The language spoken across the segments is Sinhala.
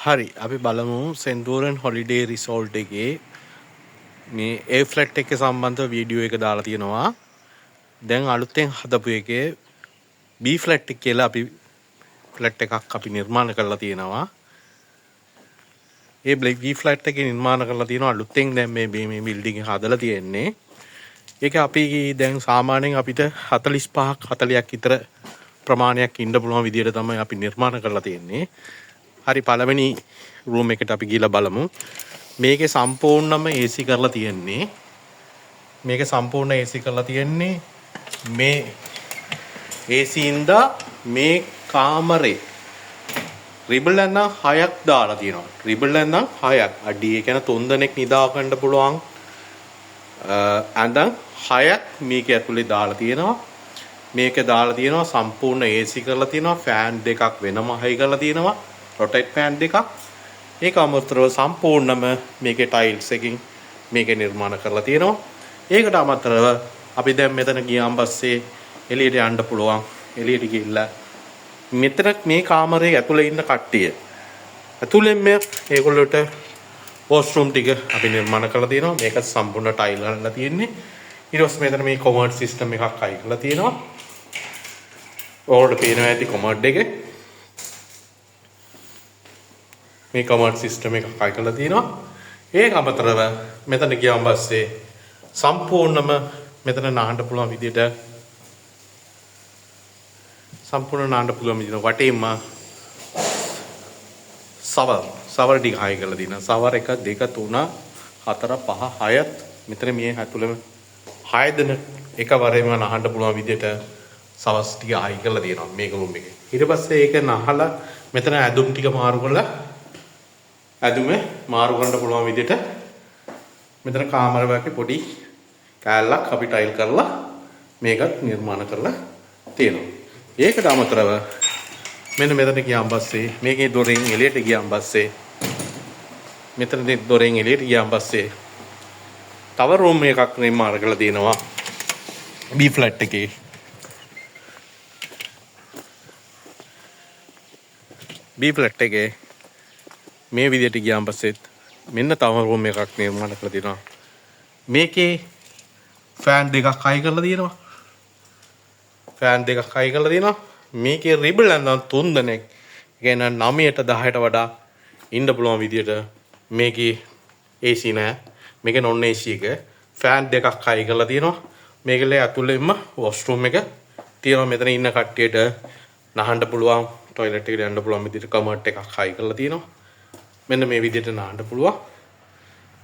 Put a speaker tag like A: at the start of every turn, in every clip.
A: හරි අපි බලමු සෙන්ටූරන් හොලිඩේ රිසෝල්ට් එකේ මේ A ෆ්ලැට් එකේ සම්බන්ධ වීඩියෝ එක දාලා තියෙනවා. දැන් අලුතෙන් හදපු එකේ B ෆ්ලැට් එක කියලා අපි ෆ්ලැට් එකක් අපි නිර්මාණ කරලා තියෙනවා. ඒ B ෆ්ලැට් එකේ නිර්මාණ කරලා තියෙනවා අලුතෙන් දැන් මේ බිල්ඩින් එක හදලා තියෙන්නේ. ඒක අපි දැන් සාමාන්‍යයෙන් අපිට 45ක් 40ක් විතර ප්‍රමාණයක් ඉන්න පුළුවන් විදියට තමයි අපි නිර්මාණ කරලා තියෙන්නේ. හරි පළවෙනි රූම් එකට අපි ගිහලා බලමු. මේකේ සම්පූර්ණම AC කරලා තියෙන්නේ. මේකේ සම්පූර්ණ AC කරලා තියෙන්නේ. මේ AC ඉඳලා මේ කාමරේ රිබල් නම් 6ක් දාලා තියෙනවා. රිබල් නම් 6ක්. අඩි ඒ කියන්නේ 3 දෙනෙක් නිදා ගන්න පුළුවන්. අඳන් 6ක් මේක ඇතුලේ දාලා තියෙනවා. මේක දාලා තියෙනවා සම්පූර්ණ AC කරලා තියෙනවා. ෆෑන් දෙකක් වෙනම හයි කරලා තියෙනවා. රොටේට් ෆෑන් දෙකක්. ඒක අමතරව සම්පූර්ණම මේකේ ටයිල්ස් එකකින් මේක නිර්මාණ කරලා තියෙනවා. ඒකට අමතරව අපි දැන් මෙතන ගියාන් පස්සේ එළියට යන්න පුළුවන්. එළියට ගිහිල්ලා මෙතන මේ කාමරේ ඇතුලේ ඉන්න කට්ටිය ඇතුලෙන්ම ඒගොල්ලෝට වොෂ්රූම් ටික අපි නිර්මාණ කරලා තියෙනවා. මේක සම්පූර්ණ ටයිල් හදලා තියෙන්නේ. ඊට පස්සේ මෙතන මේ කොමර්ඩ් සිස්ටම් එකක් අයි කරලා තියෙනවා. ඕල්ඩ් පේනවා ඇති කොමර්ඩ් එකේ මේ කමන්ඩ් සිස්ටම් එකක් අය කරලා තියෙනවා. ඒක අමතරව මෙතන ගියාන් පස්සේ සම්පූර්ණම මෙතන නාන්න පුළුවන් විදිහට වටේම සවර් ටික හයි කරලා තියෙනවා. සවර් 1 2 3 4 5 6ත් මෙතන මේ ඇතුළෙම 6 දෙනෙක් එකවරේම නාන්න පුළුවන් විදිහට සවස් ටික හයි කරලා තියෙනවා මේක රූම් එකේ. ඊට පස්සේ ඒක නහලා මෙතන ඇදුම් ටික මාරු කරලා ඇදුමේ මාරු කරන්න පුළුවන් විදිහට මෙතන කාමරයක පොඩි කෑල්ලක් අපි ටයිල් කරලා මේකත් නිර්මාණ කරලා තියෙනවා. ඒකට අමතරව මෙන්න මෙතන ගියාන් පස්සේ මේකේ දොරෙන් එළියට ගියාන් පස්සේ මෙතනදී දොරෙන් එළියට ගියාන් පස්සේ තව රූම් එකක් නිර්මාණ කරලා තියෙනවා B ෆ්ලැට් එකේ. B ෆ්ලැට් එකේ මේ විදිහට ගියාන් පස්සෙත් මෙන්න තව රූම් එකක් නිර්මාණ කරලා තියෙනවා. මේකේ ෆෑන් දෙකක් හයි කරලා තියෙනවා. මේකේ රිබල් නම් 3 දෙනෙක් කියන්නේ 9ට 10ට වඩා ඉන්න පුළුවන් විදිහට මේකේ AC නෑ. මේකේ non AC එක. ෆෑන් දෙකක් හයි කරලා තියෙනවා. මේකේ ඇතුළෙන්ම වොෂ්රූම් එක තියෙනවා. මෙතන ඉන්න කට්ටියට නහන්න පුළුවන් টয়ලට් එකට යන්න පුළුවන් විදිහට කමර්ට් එකක් හයි කරලා තියෙනවා. මෙන්න මේ විදිහට නාන්න පුළුවන්.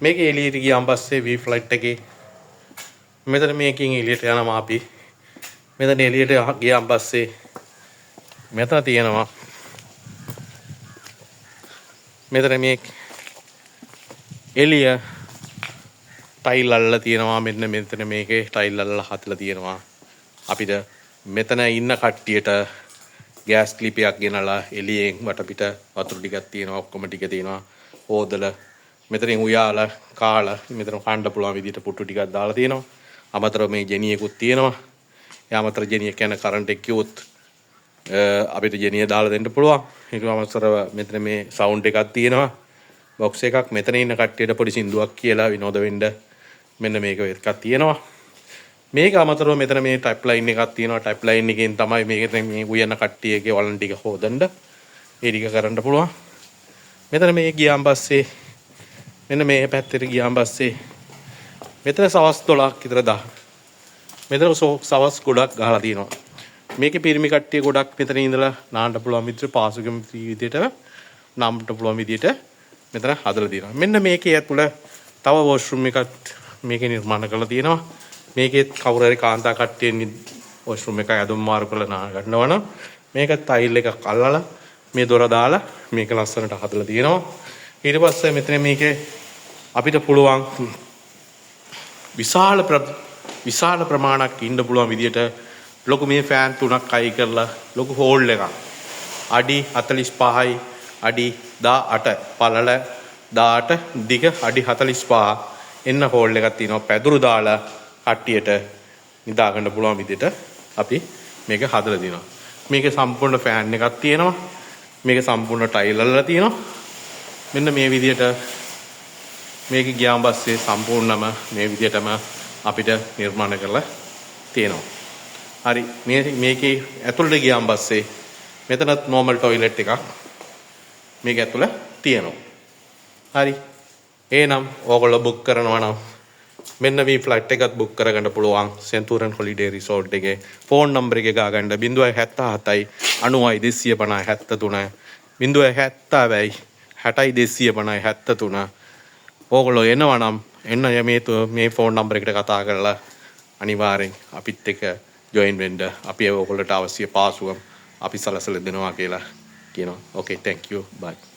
A: මේක එළියට ගියාන් පස්සේ V ෆ්ලැට් එකේ මෙතන මේකෙන් එළියට යනවා අපි. මෙතන එළියට ගියාන් පස්සේ මෙතන තියෙනවා මෙතන මේ එළිය ටයිල් අල්ලලා තියෙනවා. මෙන්න මෙතන මේකේ ටයිල් අල්ලලා හදලා තියෙනවා. අපිට මෙතන ඉන්න කට්ටියට ගෑස් ක්ලිපයක් ගෙනලා එළියෙන් වටපිට වතුර ටිකක් තියෙනවා. ඔක්කොම ටික තියෙනවා. හොදලා මෙතනින් උයාලා කාලා මෙතන කන්න පුළුවන් විදිහට පුටු ටිකක් දාලා තියෙනවා. අමතරව මේ ජෙනියකුත් තියෙනවා. ඒ අමතර ජෙනිය කියන කරන්ට් එක කිව්වොත් අපිට ජෙනිය දාලා දෙන්න පුළුවන්. ඒක අමතරව මෙතන මේ සවුන්ඩ් එකක් තියෙනවා. බොක්ස් එකක් මෙතන ඉන්න කට්ටියට පොඩි සින්දුවක් කියලා විනෝද වෙන්න මෙන්න මේක එකක් තියෙනවා. මේක අමතරව මෙතන මේ ටයිප් ලයින් එකක් තියෙනවා. ටයිප් ලයින් එකෙන් තමයි මේක මේ උයන කට්ටියගේ වලන් ටික හොදන්න ඒ ටික කරන්න පුළුවන්. මෙතන මේ ගියාන් පස්සේ මෙන්න මේ පැත්තට ගියාන් පස්සේ මෙතන සවස් 12ක් විතර මෙතන සවස් ගොඩක් ගහලා තියෙනවා. මේකේ පිරිමි කට්ටිය ගොඩක් මෙතන ඉඳලා නාන්න පුළුවන් විදිහට පාසුකම් විදිහට නාම්ට පුළුවන් විදිහට මෙතන හදලා තියෙනවා. මෙන්න මේකේ ඇතුළ තව වොෂ්රූම් එකක් මේකේ නිර්මාණ කරලා තියෙනවා. මේකේ කවුරු හරි කාන්තා කට්ටියෙන් වොෂ්රූම් එක ඇදුම් මාරු කරලා නා ගන්නවා නම් මේක ටයිල් එකක් අල්ලලා මේ දොර දාලා මේක ලස්සනට හදලා තියෙනවා. ඊට පස්සේ මෙතන මේකේ අපිට පුළුවන් විශාල ප්‍රමාණයක් ඉන්න පුළුවන් විදියට ලොකු මේ ෆෑන් 3ක් අයි කරලා ලොකු හෝල් එකක් අඩි 45යි අඩි 18 පළල 18 දිග අඩි 45 එන්න හෝල් එකක් තියෙනවා. පැදුරු දාලා කට්ටියට නිදා ගන්න පුළුවන් විදිහට අපි මේක හදලා දිනවා. මේකේ සම්පූර්ණ ෆෑන් එකක් තියෙනවා. මේක සම්පූර්ණ ටයිල් අල්ලලා තියෙනවා. මෙන්න මේ විදිහට මේක ගියාන් පස්සේ සම්පූර්ණම මේ විදිහටම අපිට නිර්මාණය කරලා තියෙනවා. හරි මේකේ ඇතුළට ගියාන් පස්සේ මෙතනත් normal toilet එකක් මේක ඇතුළ තියෙනවා. හරි. එහෙනම් ඕගොල්ලෝ බුක් කරනවා නම් මෙන්න මේ ෆ්ලයිට් එකත් බුක් කරගන්න පුළුවන් සෙන්තුරන් හොලිඩේ රිසෝට් එකේ. ෆෝන් නම්බර් එක ගාගන්න 077 90 250 73 070 60 250 73. ඕගොල්ලෝ එනවා නම් එන්න මේ ෆෝන් නම්බර් එකට කතා කරලා අනිවාර්යෙන් අපිත් එක්ක ජොයින් වෙන්න. අපි ඕගොල්ලන්ට අවශ්‍ය පාසුකම් අපි සලසලා දෙනවා කියලා කියනවා. Okay, thank you. Bye.